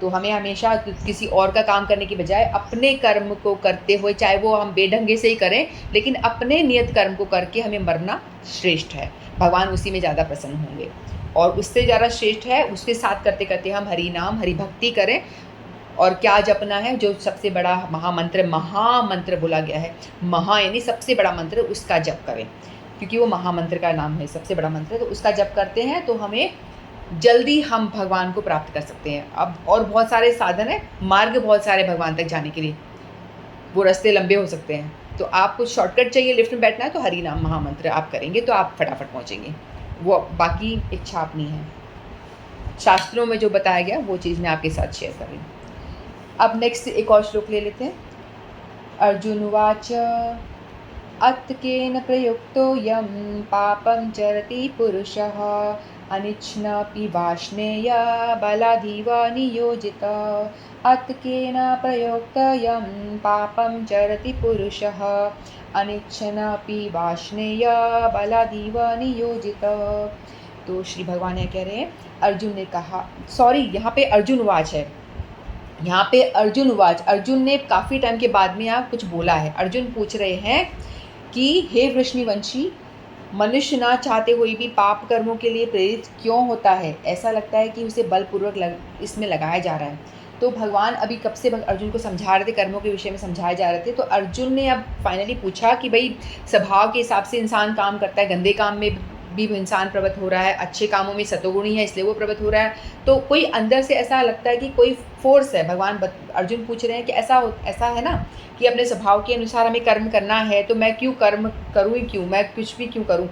तो हमें हमेशा किसी और का काम करने की बजाय अपने कर्म को करते हुए, चाहे वो हम बेढंगे से ही करें, लेकिन अपने नियत कर्म को करके हमें मरना श्रेष्ठ है। भगवान उसी में ज़्यादा प्रसन्न होंगे, और उससे ज़्यादा श्रेष्ठ है उसके साथ करते करते हम हरि नाम हरि भक्ति करें। और क्या जपना है? जो सबसे बड़ा महामंत्र बोला गया है, महा यानी सबसे बड़ा मंत्र, उसका जप करें, क्योंकि वो महामंत्र का नाम है, सबसे बड़ा मंत्र है। तो उसका जप करते हैं तो हमें जल्दी हम भगवान को प्राप्त कर सकते हैं। अब और बहुत सारे साधन हैं, मार्ग बहुत सारे भगवान तक जाने के लिए, वो रास्ते लंबे हो सकते हैं। तो आपको शॉर्टकट चाहिए, लिफ्ट में बैठना है तो हरि नाम महामंत्र आप करेंगे तो आप फटाफट पहुँचेंगे। वो बाकी इच्छा अपनी है, शास्त्रों में जो बताया गया वो चीज़ मैं आपके साथ शेयर कर रही हूँ। अब नेक्स्ट एक और श्लोक ले लेते हैं। अर्जुन उवाच अत्केन प्रयुक्तोऽयं पापं चरति पुरुषः अनिच्छन्नपि वाष्णेय बलाधिव नियोजितः। अत्केन प्रयुक्तोऽयं पापं चरति पुरुषः अनिच्छन्नपि वाष्णेय बलाधिव नियोजितः। तो श्री भगवान ये कह रहे हैं, अर्जुन ने कहा, सॉरी यहाँ पे अर्जुन उवाच है, यहाँ पे अर्जुन उवाच, अर्जुन ने काफ़ी टाइम के बाद में यहाँ कुछ बोला है। अर्जुन पूछ रहे हैं कि हे वृष्णिवंशी, मनुष्य ना चाहते हुए भी पाप कर्मों के लिए प्रेरित क्यों होता है? ऐसा लगता है कि उसे बलपूर्वक इसमें लगाया जा रहा है। तो भगवान अभी कब से अर्जुन को समझा रहे थे, कर्मों के विषय में समझाए जा रहे थे। तो अर्जुन ने अब फाइनली पूछा कि भाई स्वभाव के हिसाब से इंसान काम करता है, गंदे काम में भी इंसान प्रवृत्त हो रहा है, अच्छे कामों में सतोगुणी है इसलिए वो प्रवृत्त हो रहा है। तो कोई अंदर से ऐसा लगता है कि कोई फोर्स है। भगवान अर्जुन पूछ रहे हैं कि ऐसा है ना कि अपने स्वभाव के अनुसार हमें कर्म करना है, तो मैं क्यों कर्म करूँ ही क्यों, मैं कुछ भी क्यों करूँ,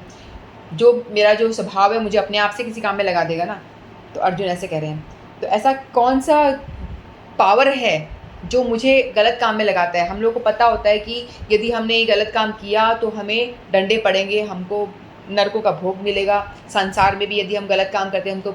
जो मेरा जो स्वभाव है मुझे अपने आप से किसी काम में लगा देगा ना। तो अर्जुन ऐसे कह रहे हैं, तो ऐसा कौन सा पावर है जो मुझे गलत काम में लगाता है? हम लोग को पता होता है कि यदि हमने ये गलत काम किया तो हमें डंडे पड़ेंगे, हमको नरकों का भोग मिलेगा। संसार में भी यदि हम गलत काम करते हैं, हमको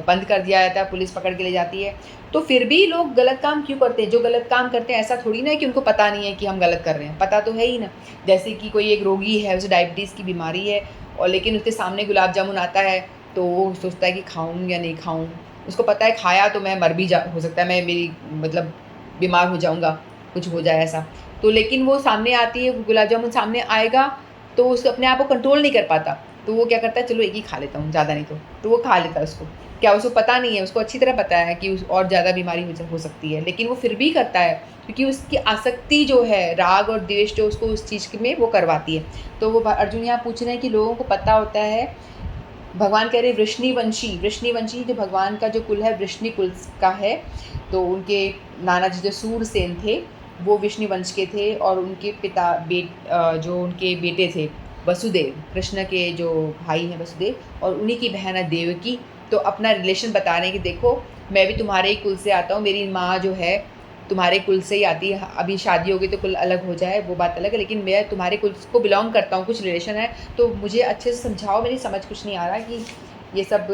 बंद कर दिया जाता है, पुलिस पकड़ के ले जाती है। तो फिर भी लोग गलत काम क्यों करते हैं? जो गलत काम करते हैं, ऐसा थोड़ी ना है कि उनको पता नहीं है कि हम गलत कर रहे हैं, पता तो है ही ना। जैसे कि कोई एक रोगी है, उसे डायबिटीज़ की बीमारी है और लेकिन उसके सामने गुलाब जामुन आता है, तो वो सोचता है कि खाऊँ या नहीं खाऊँ। उसको पता है खाया तो मैं मर भी जा हो सकता है, मैं मेरी मतलब बीमार हो जाऊँगा, कुछ हो जाए ऐसा। तो लेकिन वो सामने आती है, गुलाब जामुन सामने आएगा, तो उसे अपने आप को कंट्रोल नहीं कर पाता। तो वो क्या करता है, चलो एक ही खा लेता हूँ, ज़्यादा नहीं तो वो खा लेता है उसको। क्या उसको पता नहीं है, उसको अच्छी तरह पता है कि और ज़्यादा बीमारी हो सकती है, लेकिन वो फिर भी करता है क्योंकि उसकी आसक्ति जो है, राग और द्वेष जो उसको उस चीज़ में वो करवाती है। तो वो अर्जुन यहाँ पूछ रहे हैं कि लोगों को पता होता है, भगवान कह रहे वृष्णिवंशी जो भगवान का जो कुल है वृष्णि कुल का है। तो उनके नाना जी जो सूरसेन थे, वो वृष्णिवंश के थे और उनके पिता जो उनके बेटे थे वसुदेव, कृष्ण के जो भाई हैं वसुदेव, और उन्हीं की बहन है देवकी। तो अपना रिलेशन बता रहे हैं कि देखो मैं भी तुम्हारे ही कुल से आता हूँ, मेरी माँ जो है तुम्हारे कुल से ही आती है। अभी शादी होगी तो कुल अलग हो जाए वो बात अलग है, लेकिन मैं तुम्हारे कुल को बिलोंग करता हूँ, कुछ रिलेशन है। तो मुझे अच्छे से समझाओ, मेरी समझ कुछ नहीं आ रहा कि ये सब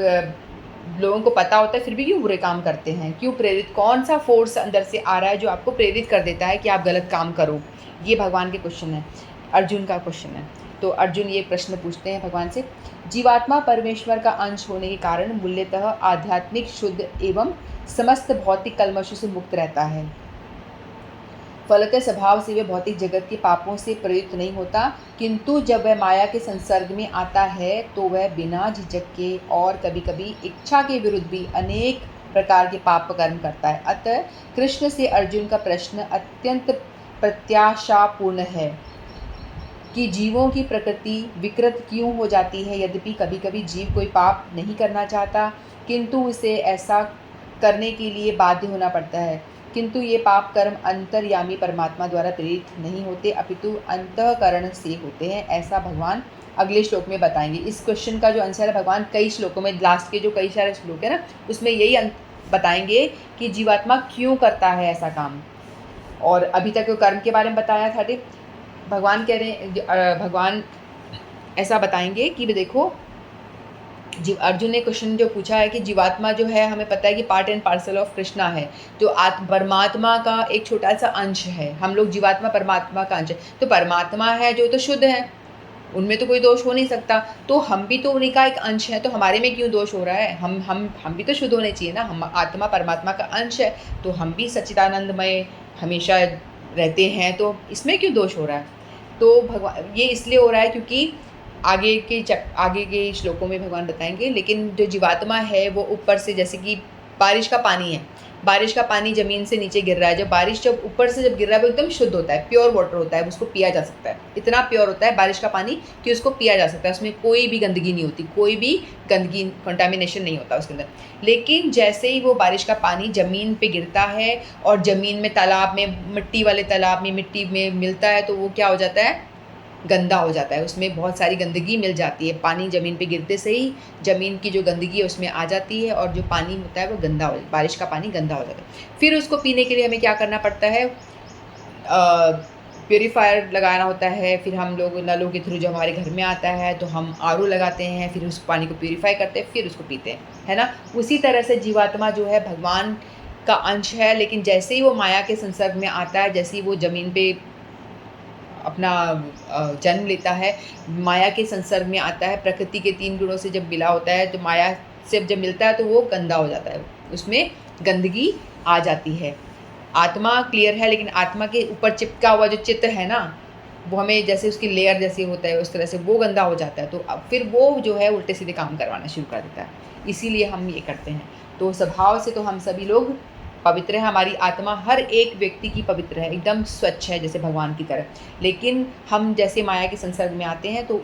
लोगों को पता होता है फिर भी क्यों बुरे काम करते हैं, क्यों प्रेरित, कौन सा फोर्स अंदर से आ रहा है जो आपको प्रेरित कर देता है कि आप गलत काम करो। ये भगवान के क्वेश्चन है, अर्जुन का क्वेश्चन है। तो अर्जुन ये प्रश्न पूछते हैं भगवान से, जीवात्मा परमेश्वर का अंश होने के कारण मूल्यतः आध्यात्मिक, शुद्ध एवं समस्त भौतिक कल्मशों से मुक्त रहता है। फलतः स्वभाव से वह भौतिक जगत के पापों से प्रेरित नहीं होता, किंतु जब वह माया के संसर्ग में आता है तो वह बिना झिझक के और कभी कभी इच्छा के विरुद्ध भी अनेक प्रकार के पाप कर्म करता है। अतः कृष्ण से अर्जुन का प्रश्न अत्यंत प्रत्याशापूर्ण है कि जीवों की प्रकृति विकृत क्यों हो जाती है। यद्यपि कभी कभी जीव कोई पाप नहीं करना चाहता, किंतु उसे ऐसा करने के लिए बाध्य होना पड़ता है। किंतु ये पाप कर्म अंतर्यामी परमात्मा द्वारा प्रेरित नहीं होते, अपितु अंतःकरण से होते हैं। ऐसा भगवान अगले श्लोक में बताएंगे। इस क्वेश्चन का जो आंसर है भगवान कई श्लोकों में, लास्ट के जो कई सारे श्लोक है ना, उसमें यही बताएंगे कि जीवात्मा क्यों करता है ऐसा काम। और अभी तक कर्म के बारे में बताया था, भगवान कह रहे हैं, भगवान ऐसा बताएंगे कि देखो अर्जुन ने क्वेश्चन जो पूछा है कि जीवात्मा जो है, हमें पता है कि part and parcel of Krishna है, जो परमात्मा का एक छोटा सा अंश है। हम लोग जीवात्मा परमात्मा का अंश है, तो परमात्मा है जो तो शुद्ध है, उनमें तो कोई दोष हो नहीं सकता। तो हम भी तो उन्हीं का एक अंश है, तो हमारे में क्यों दोष हो रहा है? हम भी तो शुद्ध होने चाहिए ना। हम आत्मा परमात्मा का अंश है, तो हम भी सच्चिदानंदमय हमेशा रहते हैं, तो इसमें क्यों दोष हो रहा है? तो भगवान ये इसलिए हो रहा है क्योंकि आगे के श्लोकों में भगवान बताएंगे। लेकिन जो जीवात्मा है वो ऊपर से, जैसे कि बारिश का पानी है, बारिश का पानी ज़मीन से नीचे गिर रहा है, जब ऊपर से गिर रहा है वो एकदम शुद्ध होता है, प्योर वाटर होता है, उसको पिया जा सकता है। इतना प्योर होता है बारिश का पानी कि उसको पिया जा सकता है, उसमें कोई भी गंदगी नहीं होती, कोई भी गंदगी कंटामिनेशन नहीं होता उसके अंदर। लेकिन जैसे ही वो बारिश का पानी ज़मीन पे गिरता है और ज़मीन में, तालाब में, मिट्टी वाले तालाब में मिट्टी में मिलता है, तो वो क्या हो जाता है? गंदा हो जाता है, उसमें बहुत सारी गंदगी मिल जाती है। पानी ज़मीन पे गिरते से ही ज़मीन की जो गंदगी है उसमें आ जाती है और जो पानी होता है वो गंदा हो, बारिश का पानी गंदा हो जाता है। फिर उसको पीने के लिए हमें क्या करना पड़ता है? प्योरीफायर लगाना होता है। फिर हम लोग नलों के थ्रू जो हमारे घर में आता है तो हम आरओ लगाते हैं, फिर उस पानी को प्योरीफाई करते हैं, फिर उसको पीते हैं, है ना। उसी तरह से जीवात्मा जो है भगवान का अंश है, लेकिन जैसे ही वो माया के संसर्ग में आता है, जैसे ही वो ज़मीन पे अपना जन्म लेता है, माया के संसर्ग में आता है, प्रकृति के 3 गुणों से जब मिला होता है, तो माया से जब मिलता है तो वो गंदा हो जाता है, उसमें गंदगी आ जाती है। आत्मा क्लियर है, लेकिन आत्मा के ऊपर चिपका हुआ जो चित्त है ना, वो हमें जैसे उसकी लेयर जैसे होता है उस तरह से वो गंदा हो जाता है। तो अब फिर वो जो है उल्टे सीधे काम करवाना शुरू कर देता है, इसीलिए हम ये करते हैं। तो स्वभाव से तो हम सभी लोग पवित्र है, हमारी आत्मा हर एक व्यक्ति की पवित्र है, एकदम स्वच्छ है जैसे भगवान की तरह। लेकिन हम जैसे माया के संसर्ग में आते हैं तो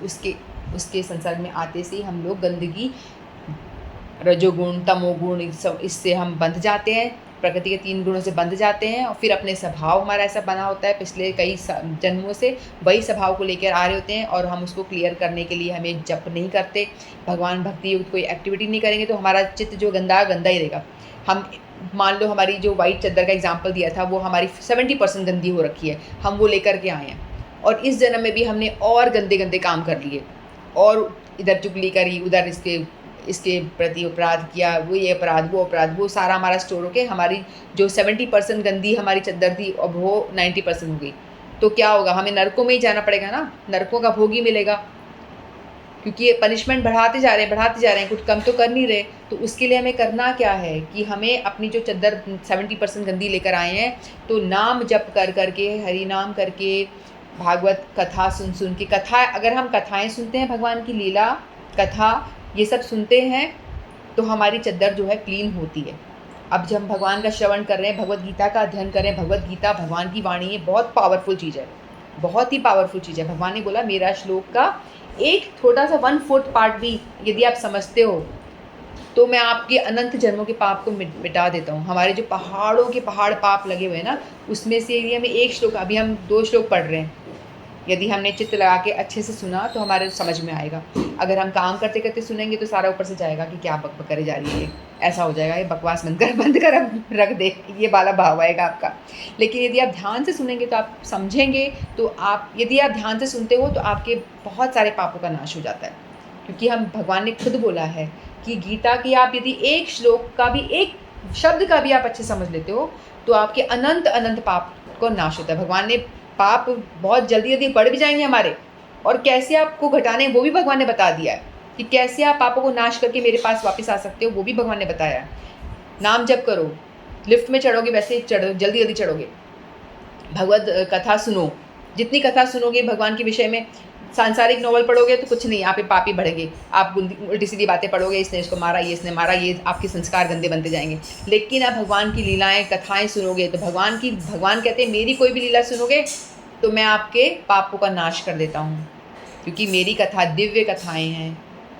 उसके संसर्ग में आते से हम लोग गंदगी, रजोगुण, तमोगुण, इससे हम बंध जाते हैं, प्रकृति के 3 गुणों से बंध जाते हैं। और फिर अपने स्वभाव हमारा ऐसा बना होता है, पिछले कई जन्मों से वही स्वभाव को लेकर आ रहे होते हैं, और हम उसको क्लियर करने के लिए हमें जप नहीं करते, भगवान भक्ति युक्त कोई एक्टिविटी नहीं करेंगे, तो हमारा चित्त जो गंदा ही रहेगा। हम मान लो हमारी जो वाइट चादर का एग्जाम्पल दिया था, वो हमारी 70% गंदी हो रखी है, हम वो लेकर के आए हैं, और इस जन्म में भी हमने और गंदे काम कर लिए, और इधर चुगली करी, उधर इसके प्रति अपराध किया, वो ये अपराध, वो सारा हमारा स्टोर होके हमारी जो 70% गंदी हमारी चद्दर थी अब वो 90% हो गई। तो क्या होगा, हमें नरकों में ही जाना पड़ेगा ना, नरकों का भोग ही मिलेगा, क्योंकि ये पनिशमेंट बढ़ाते जा रहे हैं, कुछ कम तो कर नहीं रहे। तो उसके लिए हमें करना क्या है कि हमें अपनी जो चद्दर 70% गंदी लेकर आए हैं, तो नाम जप कर करके, हरि नाम करके, भागवत कथा सुन के, कथा अगर हम कथाएं सुनते हैं, भगवान की लीला कथा ये सब सुनते हैं, तो हमारी चद्दर जो है क्लीन होती है। अब जब हम भगवान का श्रवण कर रहे हैं, भगवत गीता का अध्ययन कर रहे हैं, भगवत गीता भगवान की वाणी है, बहुत पावरफुल चीज़ है, बहुत ही पावरफुल चीज़ है। भगवान ने बोला मेरा श्लोक का एक छोटा सा 1/4 पार्ट भी यदि आप समझते हो तो मैं आपके अनंत जन्मों के पाप को मिटा देता हूँ। हमारे जो पहाड़ों के पहाड़ पाप लगे हुए हैं ना, उसमें से यदि हमें एक श्लोक, अभी हम 2 श्लोक पढ़ रहे हैं, यदि हमने चित्त लगा के अच्छे से सुना तो हमारे समझ में आएगा। अगर हम काम करते करते सुनेंगे तो सारा ऊपर से जाएगा कि क्या बक करे जा रही है, ऐसा हो जाएगा, ये बकवास बंद कर अब रख दे, ये वाला भाव आएगा आपका। लेकिन यदि आप ध्यान से सुनेंगे तो आप समझेंगे, तो आप यदि आप ध्यान से सुनते हो तो आपके बहुत सारे पापों का नाश हो जाता है। क्योंकि हम भगवान ने खुद बोला है कि गीता की आप यदि एक श्लोक का भी, एक शब्द का भी आप अच्छे समझ लेते हो तो आपके अनंत अनंत पाप को नाश होता है। भगवान ने पाप बहुत जल्दी जल्दी बढ़ भी जाएंगे हमारे, और कैसे आपको घटाने वो भी भगवान ने बता दिया है कि कैसे आप पापों को नाश करके मेरे पास वापस आ सकते हो, वो भी भगवान ने बताया है। नाम जप करो, लिफ्ट में चढ़ोगे वैसे ही चढ़ो, जल्दी जल्दी चढ़ोगे। भगवत कथा सुनो, जितनी कथा सुनोगे भगवान के विषय में, सांसारिक नॉवल पढ़ोगे तो कुछ नहीं, आप ये पापी बढ़ेंगे। आप उल्टी सीधी बातें पढ़ोगे, इसने इसको मारा, ये इसने मारा, ये आपके संस्कार गंदे बनते जाएंगे। लेकिन आप भगवान की लीलाएं कथाएं सुनोगे तो भगवान कहते हैं मेरी कोई भी लीला सुनोगे तो मैं आपके पापों का नाश कर देता हूँ, क्योंकि मेरी कथा दिव्य कथाएँ हैं,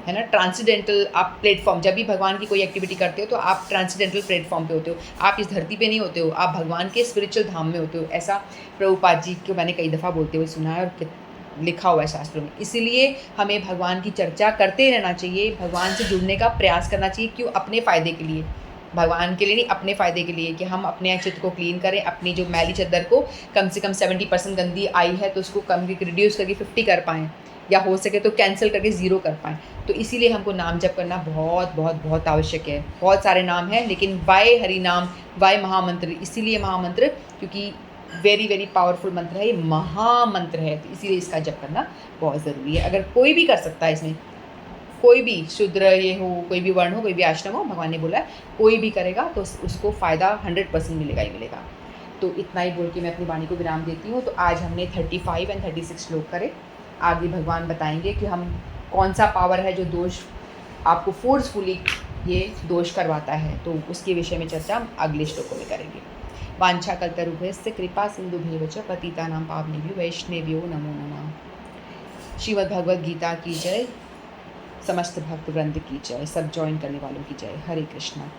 है ना। ट्रांसडेंटल आप प्लेटफॉर्म, जब भी भगवान की कोई एक्टिविटी करते हो तो आप ट्रांसडेंटल प्लेटफॉर्म पे होते हो, आप इस धरती पे नहीं होते हो, आप भगवान के स्पिरिचुअल धाम में होते हो। ऐसा प्रभुपाद जी को मैंने कई दफ़ा बोलते हुए सुना है और लिखा हुआ है शास्त्रों में। इसीलिए हमें भगवान की चर्चा करते रहना चाहिए, भगवान से जुड़ने का प्रयास करना चाहिए। क्यों? अपने फ़ायदे के लिए, भगवान के लिए नहीं, अपने फ़ायदे के लिए, कि हम अपने चित्त को क्लीन करें, अपनी जो मैली चद्दर को कम से कम 70% गंदी आई है तो उसको कम रिड्यूस करके 50 कर पाएँ, या हो सके तो कैंसिल करके 0 कर पाएँ। तो इसीलिए हमको नाम जप करना बहुत बहुत बहुत आवश्यक है। बहुत सारे नाम हैं, लेकिन वाय हरि नाम, वाय महामंत्र, इसीलिए महामंत्र क्योंकि वेरी वेरी पावरफुल मंत्र है, ये महामंत्र है, तो इसीलिए इसका जप करना बहुत ज़रूरी है। अगर कोई भी कर सकता है, इसमें कोई भी शूद्र ये हो, कोई भी वर्ण हो, कोई भी आश्रम हो, भगवान ने बोला है कोई भी करेगा तो उसको फ़ायदा 100% मिलेगा ही मिलेगा। तो इतना ही बोल के मैं अपनी वाणी को विराम देती हूँ। तो आज हमने 35 एंड 36 श्लोक करे। आगे भगवान बताएंगे कि हम कौन सा पावर है जो दोष आपको फोर्सफुली ये दोष करवाता है, तो उसके विषय में चर्चा हम अगले श्लोकों में करेंगे। वांछा कल्पतरुभ्यश्च कृपा सिंधुभ्येव च पतितानां पावनेभ्यो वैष्णवेभ्यो नमो नमः। श्रीमद् भगवद गीता की जय, समस्त भक्त वृंद की जय, सब ज्वाइन करने वालों की जय। हरे कृष्णा।